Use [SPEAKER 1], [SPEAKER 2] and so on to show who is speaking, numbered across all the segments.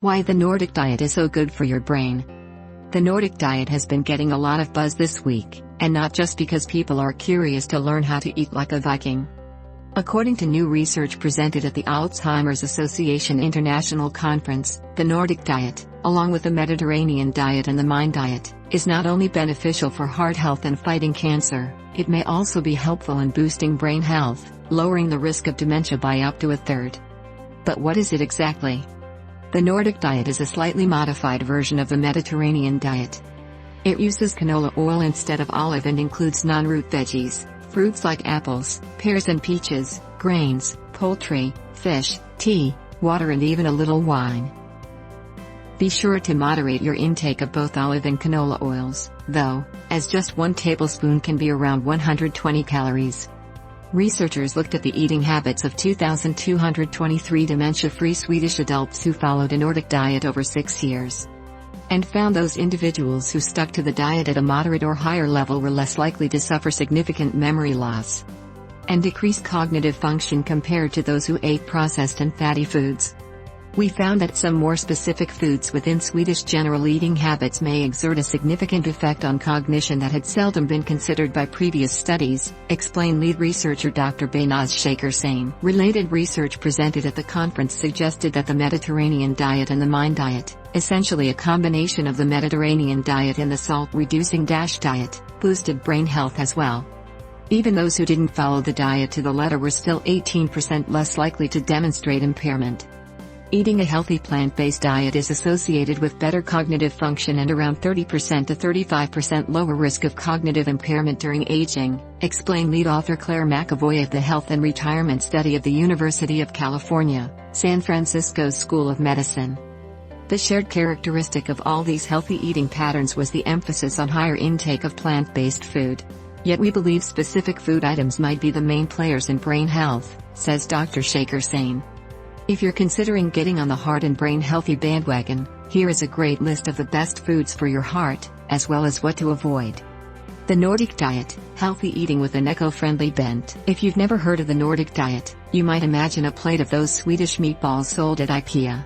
[SPEAKER 1] Why the Nordic diet is so good for your brain. The Nordic diet has been getting a lot of buzz this week, and not just because people are curious to learn how to eat like a Viking. According to new research presented at the Alzheimer's Association International Conference, the Nordic diet, along with the Mediterranean diet and the Mind diet, is not only beneficial for heart health and fighting cancer, it may also be helpful in boosting brain health, lowering the risk of dementia by up to a third. But what is it exactly? The Nordic diet is a slightly modified version of the Mediterranean diet. It uses canola oil instead of olive and includes non-root veggies, fruits like apples, pears and peaches, grains, poultry, fish, tea, water and even a little wine. Be sure to moderate your intake of both olive and canola oils, though, as just 1 tablespoon can be around 120 calories. Researchers looked at the eating habits of 2,223 dementia-free Swedish adults who followed a Nordic diet over 6 years. And found those individuals who stuck to the diet at a moderate or higher level were less likely to suffer significant memory loss and decreased cognitive function compared to those who ate processed and fatty foods. We found that some more specific foods within Swedish general eating habits may exert a significant effect on cognition that had seldom been considered by previous studies, explained lead researcher Dr. Behnaz Shaker-Sain. Related research presented at the conference suggested that the Mediterranean diet and the Mind diet, essentially a combination of the Mediterranean diet and the salt-reducing diet, boosted brain health as well. Even those who didn't follow the diet to the letter were still 18% less likely to demonstrate impairment. Eating a healthy plant-based diet is associated with better cognitive function and around 30% to 35% lower risk of cognitive impairment during aging, explained lead author Claire McAvoy of the Health and Retirement Study of the University of California, San Francisco's School of Medicine. The shared characteristic of all these healthy eating patterns was the emphasis on higher intake of plant-based food. Yet we believe specific food items might be the main players in brain health, says Dr. Shaker-Sain. If you're considering getting on the heart and brain healthy bandwagon, here is a great list of the best foods for your heart, as well as what to avoid. The Nordic diet, healthy eating with an eco-friendly bent. If you've never heard of the Nordic diet, you might imagine a plate of those Swedish meatballs sold at IKEA.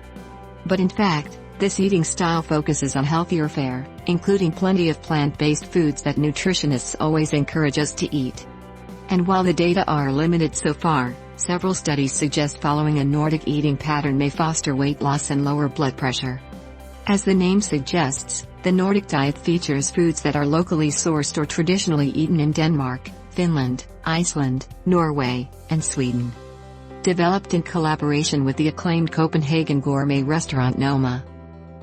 [SPEAKER 1] But in fact, this eating style focuses on healthier fare, including plenty of plant-based foods that nutritionists always encourage us to eat. And while the data are limited so far, several studies suggest following a Nordic eating pattern may foster weight loss and lower blood pressure. As the name suggests, the Nordic diet features foods that are locally sourced or traditionally eaten in Denmark, Finland, Iceland, Norway, and Sweden. Developed in collaboration with the acclaimed Copenhagen gourmet restaurant Noma.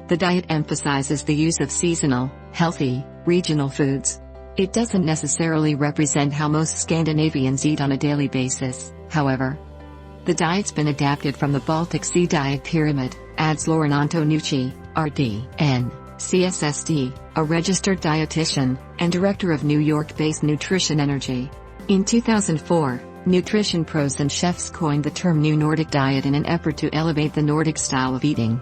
[SPEAKER 1] The diet emphasizes the use of seasonal, healthy, regional foods. It doesn't necessarily represent how most Scandinavians eat on a daily basis, however. The diet's been adapted from the Baltic Sea diet pyramid, adds Lauren Antonucci, RD.N., CSSD, a registered dietitian, and director of New York-based Nutrition Energy. In 2004, nutrition pros and chefs coined the term New Nordic Diet in an effort to elevate the Nordic style of eating.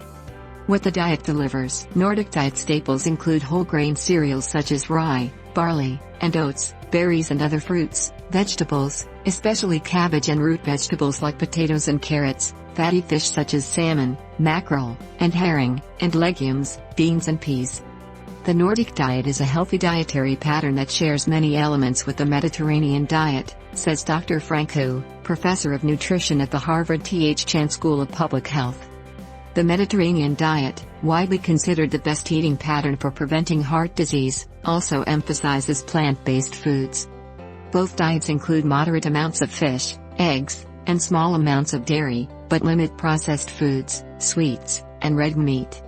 [SPEAKER 1] What the diet delivers. Nordic diet staples include whole grain cereals such as rye, barley, and oats, berries and other fruits, vegetables, especially cabbage and root vegetables like potatoes and carrots, fatty fish such as salmon, mackerel, and herring, and legumes, beans and peas. The Nordic diet is a healthy dietary pattern that shares many elements with the Mediterranean diet, says Dr. Frank Hu, professor of nutrition at the Harvard T.H. Chan School of Public Health. The Mediterranean diet, widely considered the best eating pattern for preventing heart disease, also emphasizes plant-based foods. Both diets include moderate amounts of fish, eggs, and small amounts of dairy, but limit processed foods, sweets, and red meat.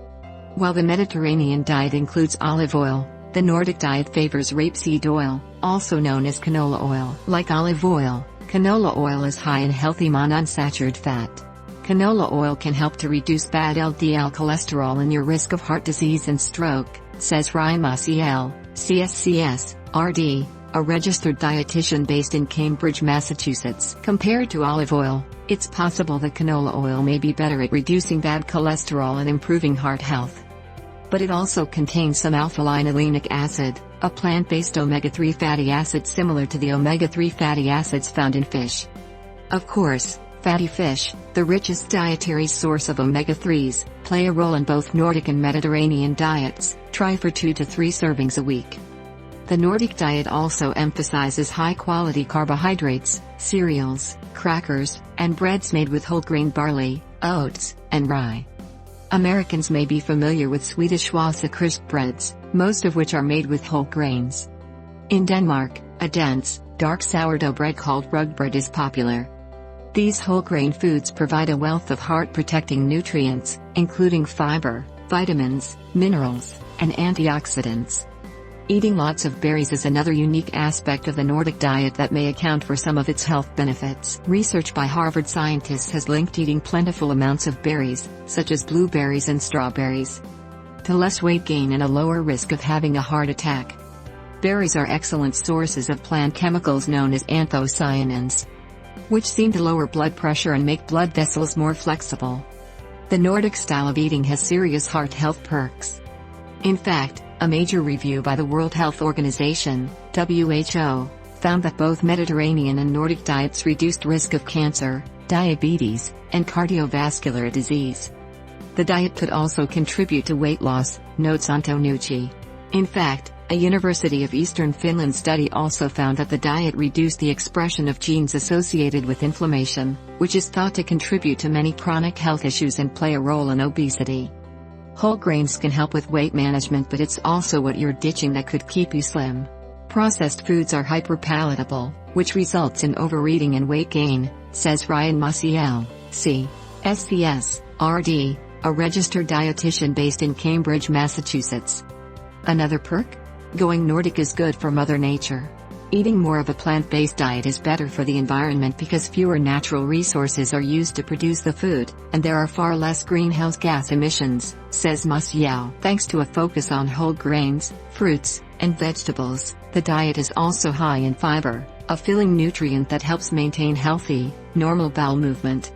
[SPEAKER 1] While the Mediterranean diet includes olive oil, the Nordic diet favors rapeseed oil, also known as canola oil. Like olive oil, canola oil is high in healthy monounsaturated fat. Canola oil can help to reduce bad LDL cholesterol and your risk of heart disease and stroke, says Ryan Maciel, CSCS, RD, a registered dietitian based in Cambridge, Massachusetts. Compared to olive oil, it's possible that canola oil may be better at reducing bad cholesterol and improving heart health. But it also contains some alpha-linolenic acid, a plant-based omega-3 fatty acid similar to the omega-3 fatty acids found in fish. Of course, Fatty fish, the richest dietary source of omega-3s, play a role in both Nordic and Mediterranean diets. Try for 2 to 3 servings a week. The Nordic diet also emphasizes high-quality carbohydrates, cereals, crackers, and breads made with whole-grain barley, oats, and rye. Americans may be familiar with Swedish Wasa crisp breads, most of which are made with whole grains. In Denmark, a dense, dark sourdough bread called rugbrød is popular. These whole-grain foods provide a wealth of heart-protecting nutrients, including fiber, vitamins, minerals, and antioxidants. Eating lots of berries is another unique aspect of the Nordic diet that may account for some of its health benefits. Research by Harvard scientists has linked eating plentiful amounts of berries, such as blueberries and strawberries, to less weight gain and a lower risk of having a heart attack. Berries are excellent sources of plant chemicals known as anthocyanins, which seem to lower blood pressure and make blood vessels more flexible. The Nordic style of eating has serious heart health perks. In fact, a major review by the World Health Organization, WHO, found that both Mediterranean and Nordic diets reduced risk of cancer, diabetes, and cardiovascular disease. The diet could also contribute to weight loss, notes Antonucci. In fact, a University of Eastern Finland study also found that the diet reduced the expression of genes associated with inflammation, which is thought to contribute to many chronic health issues and play a role in obesity. Whole grains can help with weight management, but it's also what you're ditching that could keep you slim. Processed foods are hyperpalatable, which results in overeating and weight gain, says Ryan Maciel, C.SCS, RD, a registered dietitian based in Cambridge, Massachusetts. Another perk? Going Nordic is good for Mother Nature. Eating more of a plant-based diet is better for the environment because fewer natural resources are used to produce the food, and there are far less greenhouse gas emissions, says Maciel. Thanks to a focus on whole grains, fruits, and vegetables, the diet is also high in fiber, a filling nutrient that helps maintain healthy, normal bowel movement.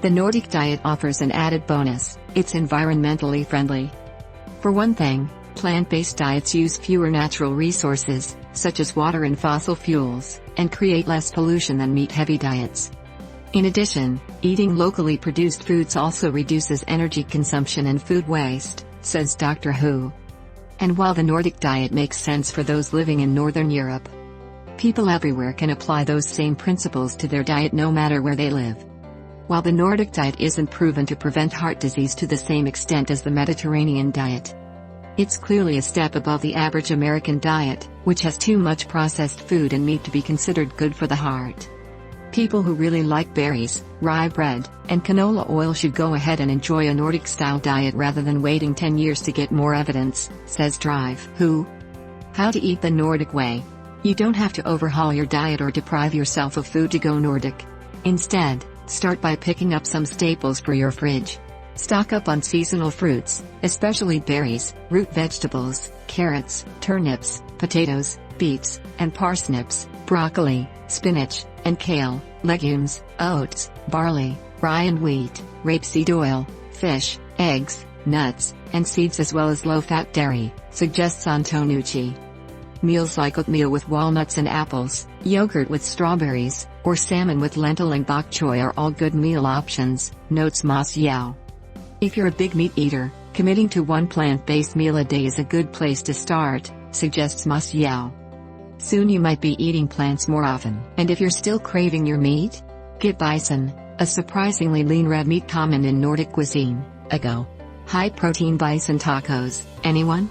[SPEAKER 1] The Nordic diet offers an added bonus: it's environmentally friendly. For one thing, plant-based diets use fewer natural resources, such as water and fossil fuels, and create less pollution than meat-heavy diets. In addition, eating locally produced foods also reduces energy consumption and food waste, says Dr. Hu. And while the Nordic diet makes sense for those living in Northern Europe, people everywhere can apply those same principles to their diet no matter where they live. While the Nordic diet isn't proven to prevent heart disease to the same extent as the Mediterranean diet, it's clearly a step above the average American diet, which has too much processed food and meat to be considered good for the heart. People who really like berries, rye bread, and canola oil should go ahead and enjoy a Nordic-style diet rather than waiting 10 years to get more evidence, says Drive. Who? How to eat the Nordic way. You don't have to overhaul your diet or deprive yourself of food to go Nordic. Instead, start by picking up some staples for your fridge. Stock up on seasonal fruits, especially berries, root vegetables, carrots, turnips, potatoes, beets, and parsnips, broccoli, spinach, and kale, legumes, oats, barley, rye and wheat, rapeseed oil, fish, eggs, nuts, and seeds, as well as low-fat dairy, suggests Antonucci. Meals like oatmeal with walnuts and apples, yogurt with strawberries, or salmon with lentil and bok choy are all good meal options, notes Maciel. If you're a big meat eater, committing to one plant-based meal a day is a good place to start, suggests Maciel. Soon you might be eating plants more often. And if you're still craving your meat, get bison, a surprisingly lean red meat common in Nordic cuisine. High-protein bison tacos. Anyone?